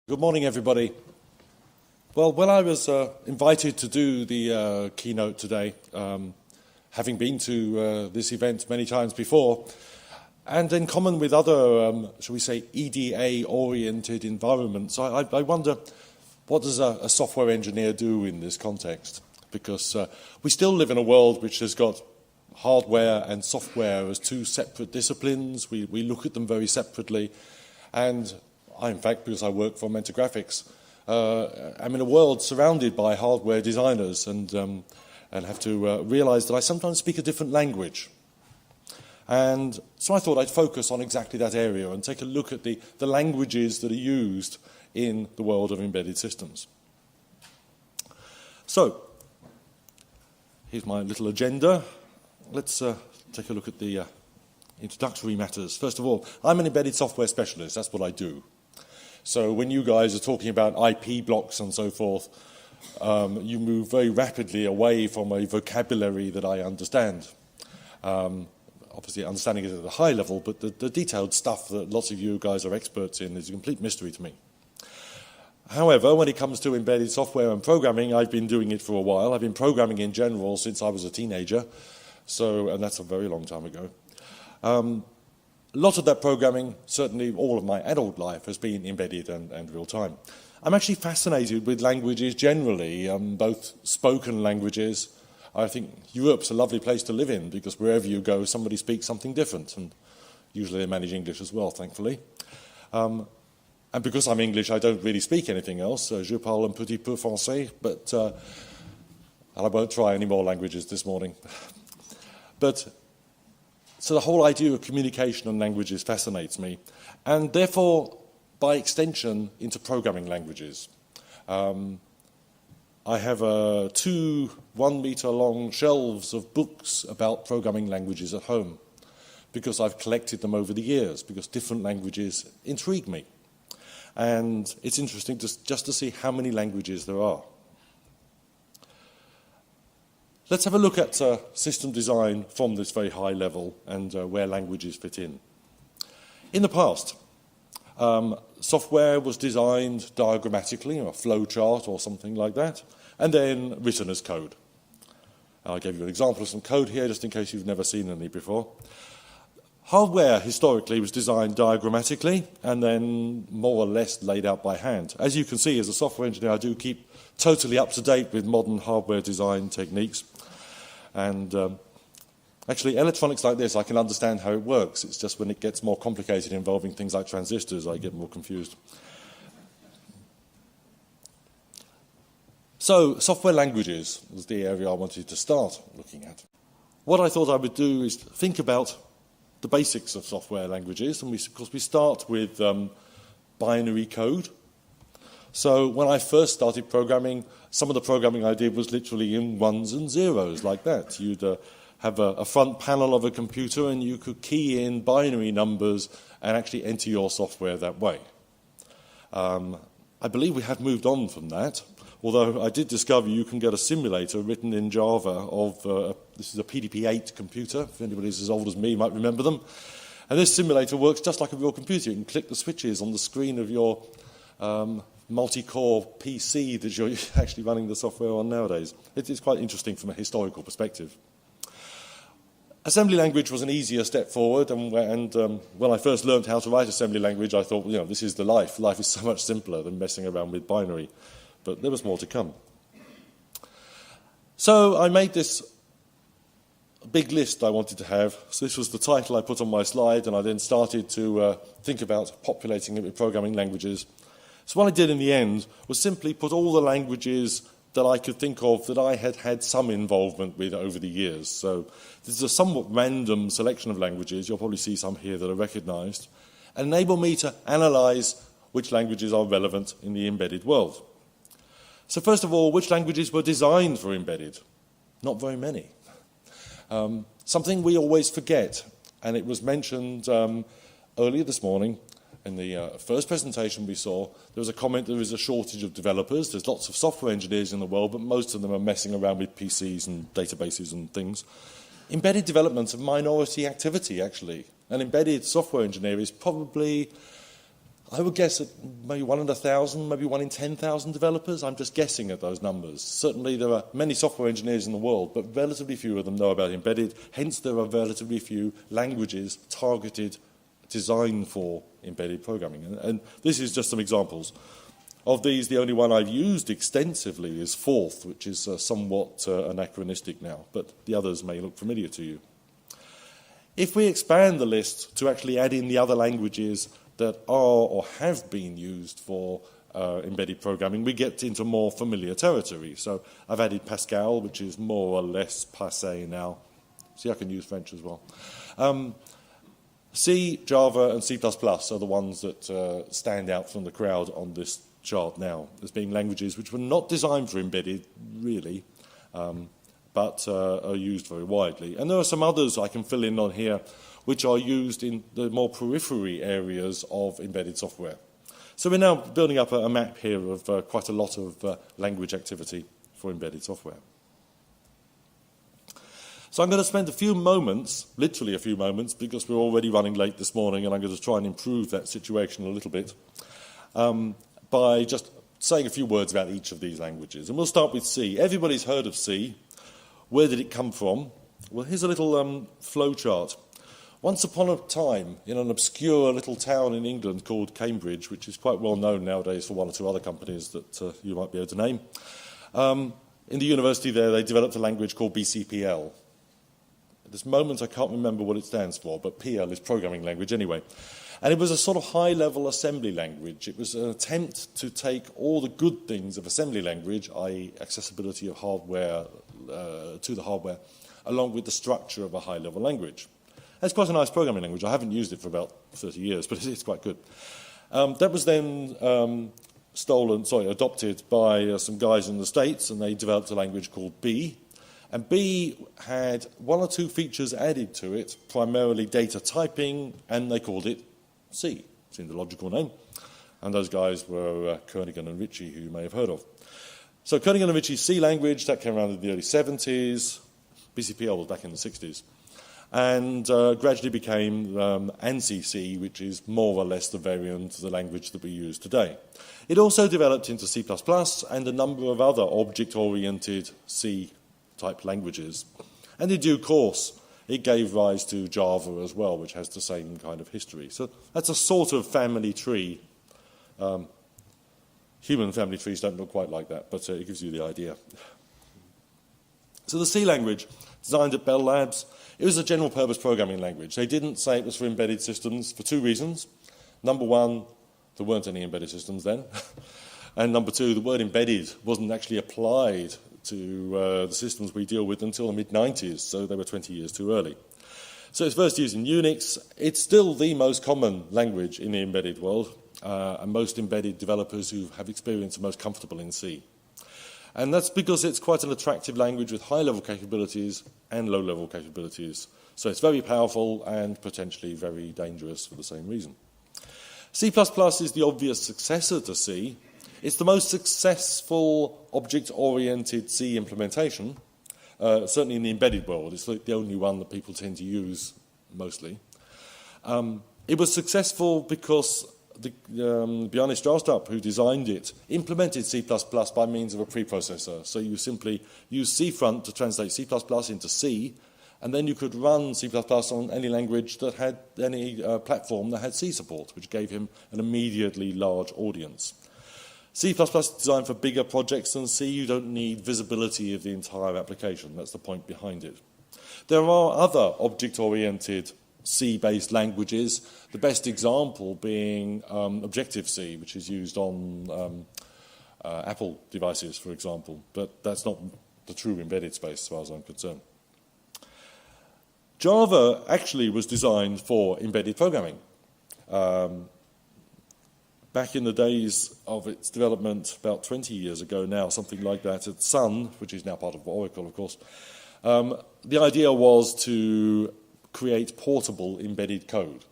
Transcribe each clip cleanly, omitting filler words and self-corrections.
Good morning, everybody. Well, when I was invited to do the keynote today, having been to this event many times before, and in common with other, shall we say, EDA-oriented environments, I wonder, what does a software engineer do in this context? Because we still live in a world which has got hardware and software as two separate disciplines. We look at them very separately, and I, in fact, because I work for Mentor Graphics, I'm in a world surrounded by hardware designers and have to realize that I sometimes speak a different language. And so I thought I'd focus on exactly that area and take a look at the languages that are used in the world of embedded systems. So, here's my little agenda. Let's take a look at the introductory matters. First of all, I'm an embedded software specialist. That's what I do. So when you guys are talking about IP blocks and so forth, you move very rapidly away from a vocabulary that I understand. Obviously, understanding it at a high level, but the detailed stuff that lots of you guys are experts in is a complete mystery to me. However, when it comes to embedded software and programming, I've been doing it for a while. I've been programming in general since I was a teenager, and that's a very long time ago. A lot of that programming, certainly all of my adult life, has been embedded and real-time. I'm actually fascinated with languages generally, both spoken languages. I think Europe's a lovely place to live in because wherever you go, somebody speaks something different, and usually they manage English as well, thankfully. And because I'm English, I don't really speak anything else. Je parle un petit peu français, but and I won't try any more languages this morning. So the whole idea of communication and languages fascinates me, and therefore, by extension, into programming languages. I have 2 1-meter-long shelves of books about programming languages at home, because I've collected them over the years, because different languages intrigue me. And it's interesting just to see how many languages there are. Let's have a look at system design from this very high level and where languages fit in. In the past, software was designed diagrammatically, a flow chart or something like that, and then written as code. I gave you an example of some code here, just in case you've never seen any before. Hardware, historically, was designed diagrammatically and then more or less laid out by hand. As you can see, as a software engineer, I do keep totally up to date with modern hardware design techniques. And actually, electronics like this, I can understand how it works. It's just when it gets more complicated involving things like transistors, I get more confused. So, software languages was the area I wanted to start looking at. What I thought I would do is think about the basics of software languages, and of course we start with binary code. So when I first started programming, some of the programming I did was literally in ones and zeros, like that. You'd have a front panel of a computer and you could key in binary numbers and actually enter your software that way. I believe we have moved on from that, although I did discover you can get a simulator written in Java of, this is a PDP-8 computer, if anybody's as old as me might remember them. And this simulator works just like a real computer. You can click the switches on the screen of your multi-core PC that you're actually running the software on nowadays. It's quite interesting from a historical perspective. Assembly language was an easier step forward, and when I first learned how to write assembly language, I thought, well, this is the life. Life is so much simpler than messing around with binary. But there was more to come. So I made this big list I wanted to have. So this was the title I put on my slide, and I then started to think about populating it with programming languages. So what I did in the end was simply put all the languages that I could think of that I had had some involvement with over the years. So this is a somewhat random selection of languages. You'll probably see some here that are recognized, and enable me to analyze which languages are relevant in the embedded world. So first of all, which languages were designed for embedded? Not very many. Something we always forget, and it was mentioned earlier this morning. In the first presentation we saw, there was a comment there is a shortage of developers. There's lots of software engineers in the world, but most of them are messing around with PCs and databases and things. Embedded development is a minority activity, actually. An embedded software engineer is probably I would guess at maybe 1 in 1,000, maybe 1 in 10,000 developers. I'm just guessing at those numbers. Certainly there are many software engineers in the world, but relatively few of them know about embedded. Hence there are relatively few languages targeted, designed for embedded programming. And this is just some examples. Of these, the only one I've used extensively is Forth, which is somewhat anachronistic now, but the others may look familiar to you. If we expand the list to actually add in the other languages that are or have been used for embedded programming, we get into more familiar territory. So I've added Pascal, which is more or less passé now. See, I can use French as well. C, Java, and C++ are the ones that stand out from the crowd on this chart now as being languages which were not designed for embedded, really, but are used very widely. And there are some others I can fill in on here which are used in the more periphery areas of embedded software. So we're now building up a map here of quite a lot of language activity for embedded software. So I'm going to spend a few moments, literally a few moments, because we're already running late this morning, and I'm going to try and improve that situation a little bit, by just saying a few words about each of these languages. And we'll start with C. Everybody's heard of C. Where did it come from? Well, here's a little flow chart. Once upon a time, in an obscure little town in England called Cambridge, which is quite well known nowadays for 1 or 2 other companies that you might be able to name, in the university there they developed a language called BCPL. At this moment I can't remember what it stands for, but PL is programming language anyway. And it was a sort of high-level assembly language. It was an attempt to take all the good things of assembly language, i.e. accessibility of hardware to the hardware, along with the structure of a high-level language. It's quite a nice programming language. I haven't used it for about 30 years, but it's quite good. That was then adopted by some guys in the States, and they developed a language called B. And B had 1 or 2 features added to it, primarily data typing, and they called it C. Seemed a logical name. And those guys were Koenig and Ritchie, who you may have heard of. So Koenig and Ritchie's C language, that came around in the early 70s. BCPL was back in the 60s. And gradually became ANSI C, which is more or less the variant of the language that we use today. It also developed into C++ and a number of other object-oriented C-type languages. And in due course, it gave rise to Java as well, which has the same kind of history. So that's a sort of family tree. Human family trees don't look quite like that, but it gives you the idea. So the C language, designed at Bell Labs, it was a general-purpose programming language. They didn't say it was for embedded systems for 2 reasons. Number one, there weren't any embedded systems then. And number 2, the word embedded wasn't actually applied to the systems we deal with until the mid-90s, so they were 20 years too early. So it's first used in Unix. It's still the most common language in the embedded world, and most embedded developers who have experience are most comfortable in C. And that's because it's quite an attractive language with high-level capabilities and low-level capabilities. So it's very powerful and potentially very dangerous for the same reason. C++ is the obvious successor to C. It's the most successful object-oriented C implementation, certainly in the embedded world. It's the only one that people tend to use mostly. It was successful because the Bjarne Strastrup, who designed it, implemented C++ by means of a preprocessor. So you simply use CFront to translate C++ into C, and then you could run C++ on any language that had any platform that had C support, which gave him an immediately large audience. C++ is designed for bigger projects than C. You don't need visibility of the entire application. That's the point behind it. There are other object-oriented C-based languages, the best example being Objective-C, which is used on Apple devices, for example. But that's not the true embedded space, as far as I'm concerned. Java actually was designed for embedded programming. Back in the days of its development, about 20 years ago now, something like that, at Sun, which is now part of Oracle, of course, the idea was to create portable embedded code.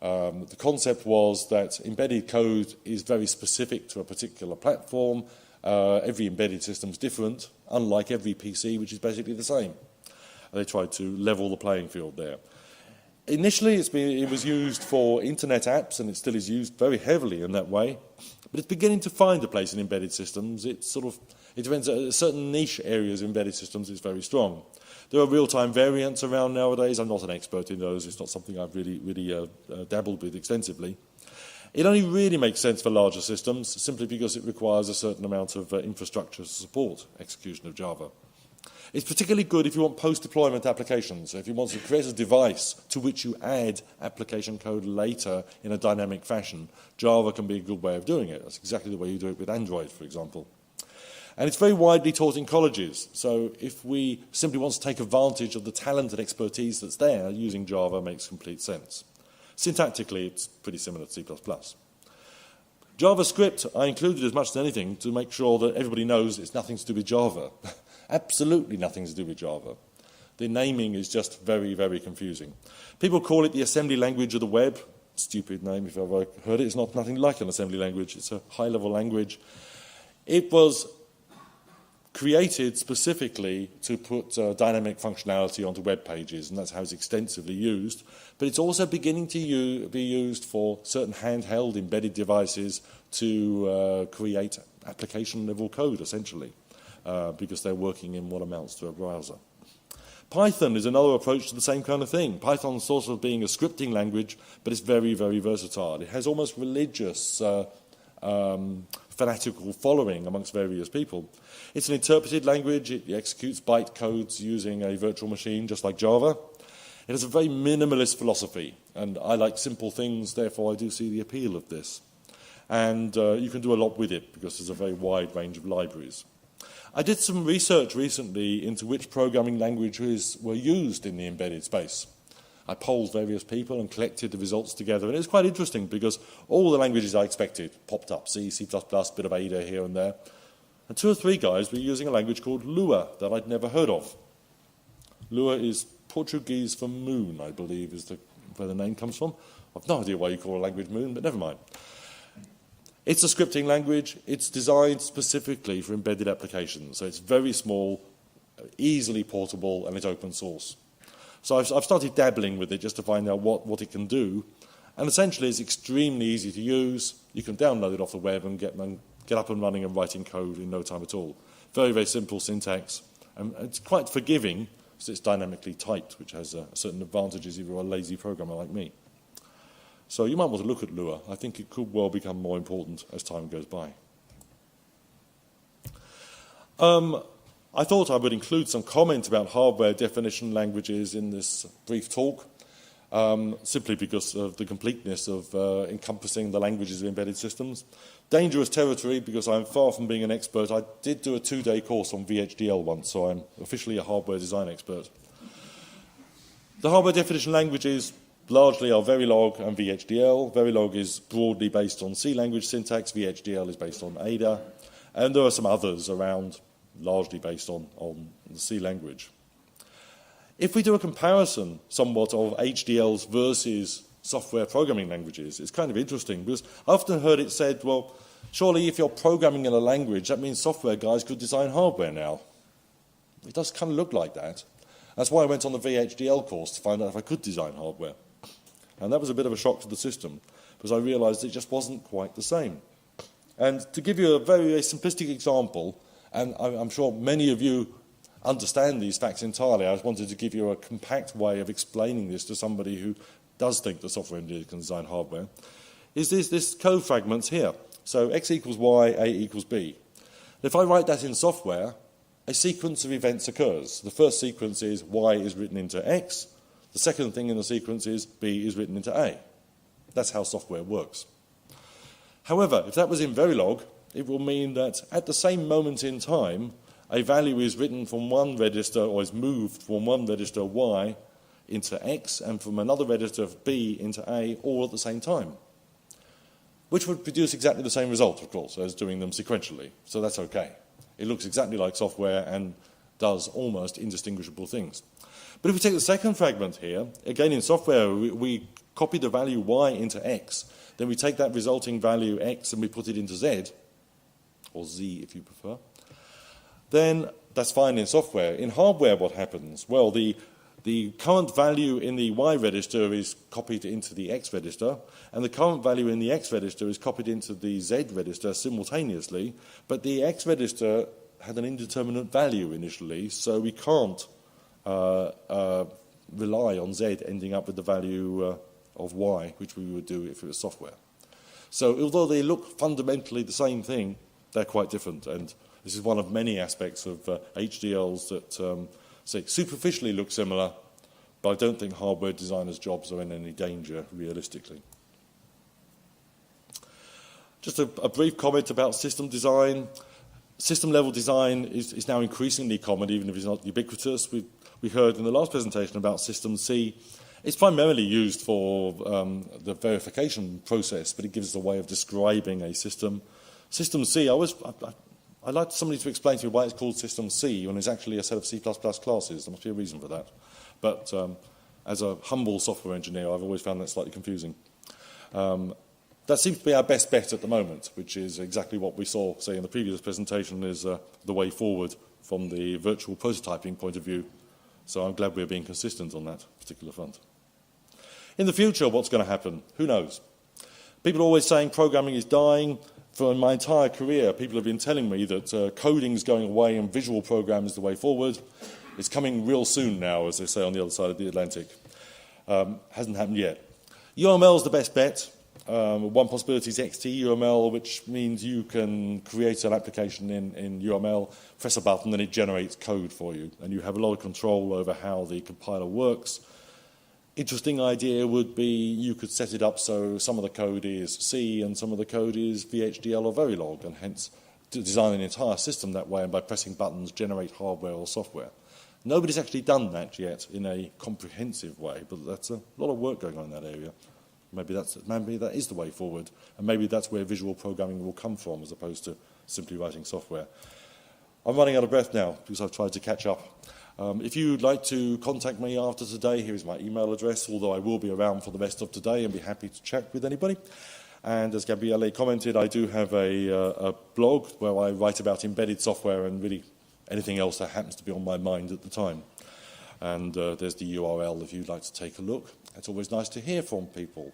The concept was that embedded code is very specific to a particular platform. Every embedded system is different, unlike every PC, which is basically the same. They tried to level the playing field there. Initially, it was used for internet apps, and it still is used very heavily in that way. But it's beginning to find a place in embedded systems. It depends on certain niche areas of embedded systems. It's very strong. There are real-time variants around nowadays. I'm not an expert in those. It's not something I've really dabbled with extensively. It only really makes sense for larger systems, simply because it requires a certain amount of infrastructure to support execution of Java. It's particularly good if you want post-deployment applications. So if you want to create a device to which you add application code later in a dynamic fashion, Java can be a good way of doing it. That's exactly the way you do it with Android, for example. And it's very widely taught in colleges. So if we simply want to take advantage of the talent and expertise that's there, using Java makes complete sense. Syntactically, it's pretty similar to C++. JavaScript, I included as much as anything to make sure that everybody knows it's nothing to do with Java. Absolutely nothing to do with Java. The naming is just very, very confusing. People call it the assembly language of the web. Stupid name, if I've ever heard it. It's nothing like an assembly language. It's a high-level language. It was created specifically to put dynamic functionality onto web pages, and that's how it's extensively used. But it's also beginning to be used for certain handheld embedded devices to create application-level code, essentially, because they're working in what amounts to a browser. Python is another approach to the same kind of thing. Python's sort of being a scripting language, but it's very, very versatile. It has almost religious fanatical following amongst various people. It's an interpreted language. It executes byte codes using a virtual machine, just like Java. It has a very minimalist philosophy, and I like simple things, therefore I do see the appeal of this. And you can do a lot with it, because there's a very wide range of libraries. I did some research recently into which programming languages were used in the embedded space. I polled various people and collected the results together, and it was quite interesting because all the languages I expected popped up: C, C++, bit of Ada here and there. And 2 or 3 guys were using a language called Lua that I'd never heard of. Lua is Portuguese for moon, I believe, is where the name comes from. I've no idea why you call a language moon, but never mind. It's a scripting language. It's designed specifically for embedded applications, so it's very small, easily portable, and it's open source. So I've started dabbling with it just to find out what it can do. And essentially, it's extremely easy to use. You can download it off the web and get up and running and writing code in no time at all. Very, very simple syntax. And it's quite forgiving, because it's dynamically typed, which has certain advantages if you're a lazy programmer like me. So you might want to look at Lua. I think it could well become more important as time goes by. I thought I would include some comment about hardware definition languages in this brief talk, simply because of the completeness of encompassing the languages of embedded systems. Dangerous territory, because I'm far from being an expert. I did do a 2-day course on VHDL once, so I'm officially a hardware design expert. The hardware definition languages largely are Verilog and VHDL. Verilog is broadly based on C language syntax. VHDL is based on Ada. And there are some others around, largely based on the C language. If we do a comparison somewhat of HDLs versus software programming languages, it's kind of interesting, because I often heard it said, well, surely if you're programming in a language, that means software guys could design hardware now. It does kind of look like that. That's why I went on the VHDL course, to find out if I could design hardware. And that was a bit of a shock to the system, because I realized it just wasn't quite the same. And to give you a very, very simplistic example, and I'm sure many of you understand these facts entirely, I wanted to give you a compact way of explaining this to somebody who does think that software engineers can design hardware, is this code fragments here. So x equals y, a equals b. If I write that in software, a sequence of events occurs. The first sequence is y is written into x. The second thing in the sequence is b is written into a. That's how software works. However, if that was in Verilog, it will mean that at the same moment in time, a value is written from one register, or is moved from one register y into x, and from another register b into a, all at the same time, which would produce exactly the same result, of course, as doing them sequentially. So that's okay. It looks exactly like software and does almost indistinguishable things. But if we take the second fragment here, again in software, we copy the value y into x, then we take that resulting value x and we put it into z, or z if you prefer, then that's fine in software. In hardware, what happens? Well, the The current value in the Y register is copied into the X register, and the current value in the X register is copied into the Z register simultaneously, but the X register had an indeterminate value initially, so we can't rely on Z ending up with the value of Y, which we would do if it was software. So although they look fundamentally the same thing, they're quite different, and this is one of many aspects of HDLs that say superficially look similar, but I don't think hardware designers' jobs are in any danger realistically. Just a brief comment about system design. System-level design is now increasingly common, even if it's not ubiquitous. We heard in the last presentation about System C. It's primarily used for the verification process, but it gives us a way of describing a system. System C, I'd like somebody to explain to me why it's called System C when it's actually a set of C++ classes. There must be a reason for that. But as a humble software engineer, I've always found that slightly confusing. That seems to be our best bet at the moment, which is exactly what we saw, say, in the previous presentation, is the way forward from the virtual prototyping point of view. So I'm glad we're being consistent on that particular front. In the future, what's going to happen? Who knows? People are always saying programming is dying. For my entire career, people have been telling me that coding is going away and visual programming is the way forward. It's coming real soon now, as they say on the other side of the Atlantic. Hasn't happened yet. UML is the best bet. One possibility is XT-UML, which means you can create an application in UML, press a button, and it generates code for you. And you have a lot of control over how the compiler works. Interesting idea would be you could set it up so some of the code is C and some of the code is VHDL or Verilog, and hence design an entire system that way and by pressing buttons generate hardware or software. Nobody's actually done that yet in a comprehensive way, but that's a lot of work going on in that area. Maybe that is the way forward, and maybe that's where visual programming will come from as opposed to simply writing software. I'm running out of breath now because I've tried to catch up. If you'd like to contact me after today, here is my email address, although I will be around for the rest of today and be happy to chat with anybody. And as Gabriele commented, I do have a blog where I write about embedded software and really anything else that happens to be on my mind at the time. And there's the URL if you'd like to take a look. It's always nice to hear from people.